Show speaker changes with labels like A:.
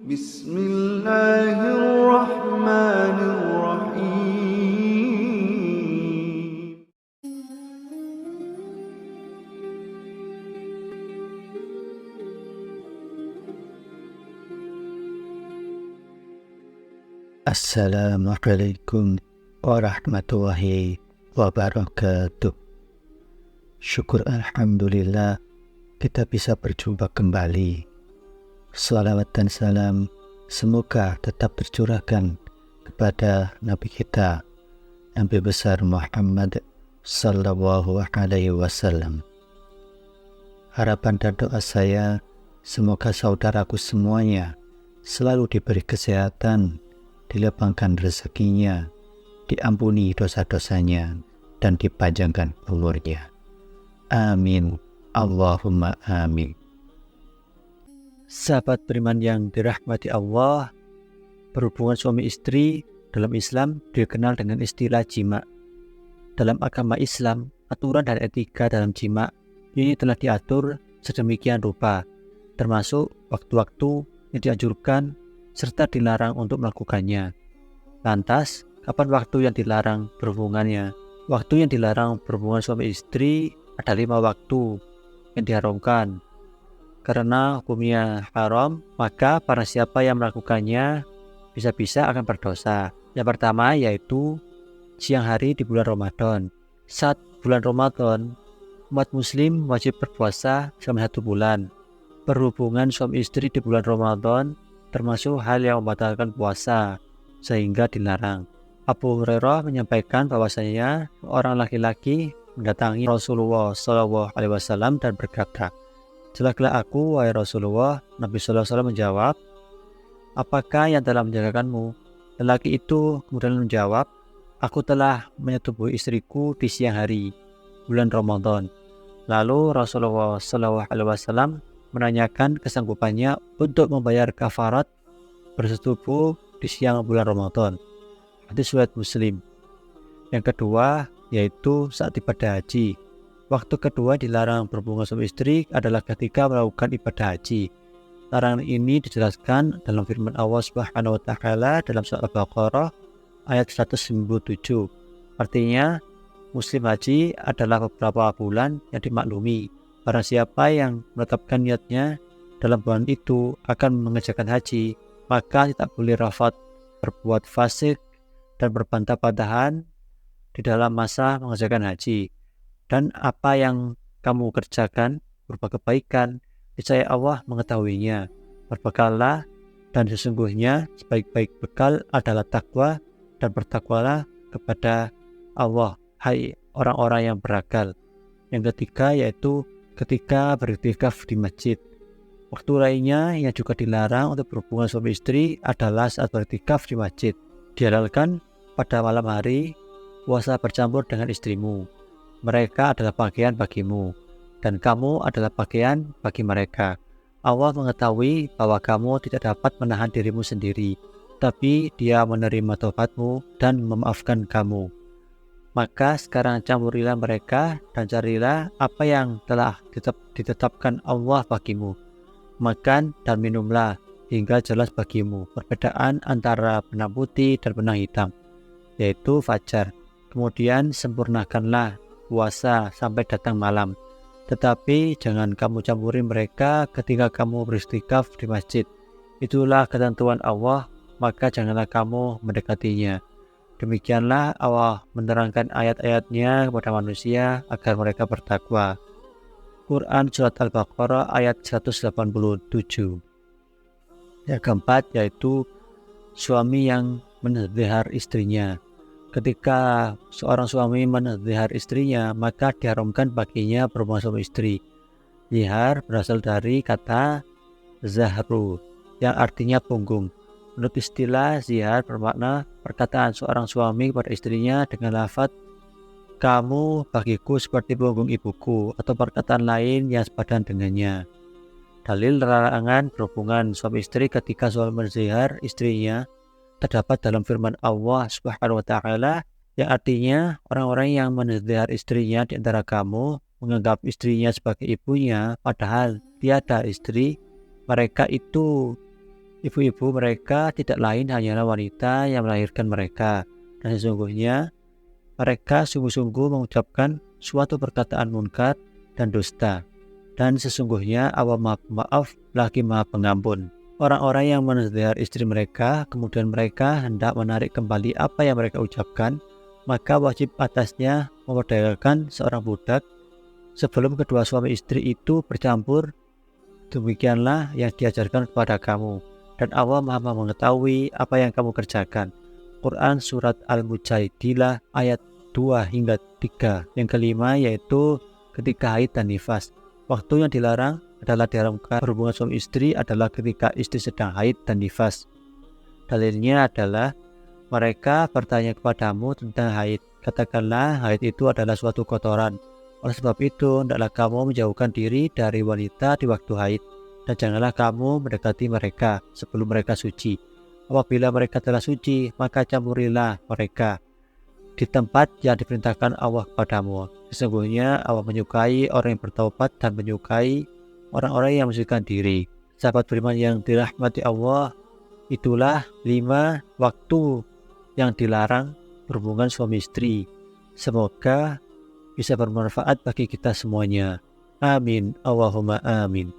A: Bismillahirrahmanirrahim.
B: Assalamualaikum warahmatullahi wabarakatuh. Syukur alhamdulillah kita bisa berjumpa kembali. Salawat dan salam semoga tetap tercurahkan kepada Nabi kita, Nabi besar Muhammad sallallahu alaihi wasallam. Harapan dan doa saya semoga saudaraku semuanya selalu diberi kesehatan, dilapangkan rezekinya, diampuni dosa-dosanya, dan dipanjangkan umurnya. Amin. Allahumma amin. Sahabat beriman yang dirahmati Allah, berhubungan suami istri dalam Islam dikenal dengan istilah jima. Dalam agama Islam, aturan dan etika dalam jima ini telah diatur sedemikian rupa, termasuk waktu-waktu yang dianjurkan serta dilarang untuk melakukannya. Lantas, kapan waktu yang dilarang berhubungannya? Waktu yang dilarang berhubungan suami istri ada 5 waktu yang diharamkan. Karena hukumnya haram, maka para siapa yang melakukannya bisa-bisa akan berdosa. Yang pertama yaitu siang hari di bulan Ramadan. Saat bulan Ramadan, umat muslim wajib berpuasa selama 1 bulan. Berhubungan suami istri di bulan Ramadan termasuk hal yang membatalkan puasa, sehingga dilarang. Abu Hurairah menyampaikan bahwasanya seorang laki-laki mendatangi Rasulullah SAW dan berkata, "Celakalah aku, wahai Rasulullah." Nabi SAW menjawab, "Apakah yang telah menjagakanmu?" Lelaki itu kemudian menjawab, "Aku telah menyetubuhi istriku di siang hari, bulan Ramadan." Lalu Rasulullah SAW menanyakan kesanggupannya untuk membayar kafarat bersetubuh di siang bulan Ramadan. Hadis riwayat Muslim. Yang kedua yaitu saat ibadah haji. Waktu kedua dilarang berhubungan suami istri adalah ketika melakukan ibadah haji. Larangan ini dijelaskan dalam firman Allah Subhanahu wa taala dalam surah Al-Baqarah ayat 197. Artinya, musim haji adalah beberapa bulan yang dimaklumi. Barang siapa yang menetapkan niatnya dalam bulan itu akan mengerjakan haji, maka tidak boleh rafat, berbuat fasik, dan berbantah-bantahan di dalam masa mengerjakan haji. Dan apa yang kamu kerjakan berupa kebaikan, niscaya Allah mengetahuinya. Berbekallah, dan sesungguhnya sebaik-baik bekal adalah takwa, dan bertakwalah kepada Allah, hai orang-orang yang berakal. Yang ketiga yaitu ketika beriktikaf di masjid. Waktu lainnya yang juga dilarang untuk berhubungan suami istri adalah saat beriktikaf di masjid. Dihalalkan pada malam hari puasa bercampur dengan istrimu. Mereka adalah pakaian bagimu, dan kamu adalah pakaian bagi mereka. Allah mengetahui bahwa kamu tidak dapat menahan dirimu sendiri, tapi Dia menerima taubatmu dan memaafkan kamu. Maka sekarang campurilah mereka dan carilah apa yang telah ditetapkan Allah bagimu. Makan dan minumlah hingga jelas bagimu perbedaan antara benang putih dan benang hitam, yaitu fajar. Kemudian sempurnakanlah puasa sampai datang malam. Tetapi jangan kamu campuri mereka ketika kamu beristikaf di masjid. Itulah ketentuan Allah, maka janganlah kamu mendekatinya. Demikianlah Allah menerangkan ayat-ayatnya kepada manusia agar mereka bertakwa. Quran Surat Al-Baqarah ayat 187. Yang keempat yaitu suami yang menzihar istrinya. Ketika seorang suami menzihar istrinya, maka diharamkan baginya berhubungan suami istri. Zihar berasal dari kata zahru yang artinya punggung. Menurut istilah, zihar bermakna perkataan seorang suami kepada istrinya dengan lafaz "kamu bagiku seperti punggung ibuku" atau perkataan lain yang sepadan dengannya. Dalil larangan berhubungan suami istri ketika suami menzihar istrinya terdapat dalam firman Allah Subhanahu wa taala yang artinya orang-orang yang menzihar istrinya di antara kamu menganggap istrinya sebagai ibunya padahal tiada istri, mereka itu Ibu-ibu mereka tidak lain hanyalah wanita yang melahirkan mereka, dan sesungguhnya mereka sungguh-sungguh mengucapkan suatu perkataan munkar dan dusta. Dan sesungguhnya Allah Maha Pemaaf lagi Maha Pengampun. Orang-orang yang menzihar istri mereka, kemudian mereka hendak menarik kembali apa yang mereka ucapkan, maka wajib atasnya memerdekakan seorang budak sebelum kedua suami istri itu bercampur. Demikianlah yang diajarkan kepada kamu, dan Allah Maha mengetahui apa yang kamu kerjakan. Quran Surat Al-Mujadilah ayat 2 hingga 3. Yang kelima yaitu ketika haid dan nifas. Waktu yang dilarang adalah diharamkan berhubungan suami istri adalah ketika istri sedang haid dan nifas. Dalilnya adalah mereka bertanya kepadamu tentang haid. Katakanlah haid itu adalah suatu kotoran. Oleh sebab itu, hendaklah kamu menjauhkan diri dari wanita di waktu haid, dan janganlah kamu mendekati mereka sebelum mereka suci. Apabila mereka telah suci, maka campurilah mereka di tempat yang diperintahkan Allah kepadamu. Sesungguhnya Allah menyukai orang yang bertaubat dan menyukai orang-orang yang mensucikan diri. Sahabat beriman yang dirahmati Allah, itulah 5 waktu yang dilarang berhubungan suami istri. Semoga bisa bermanfaat bagi kita semuanya. Amin. Allahumma amin.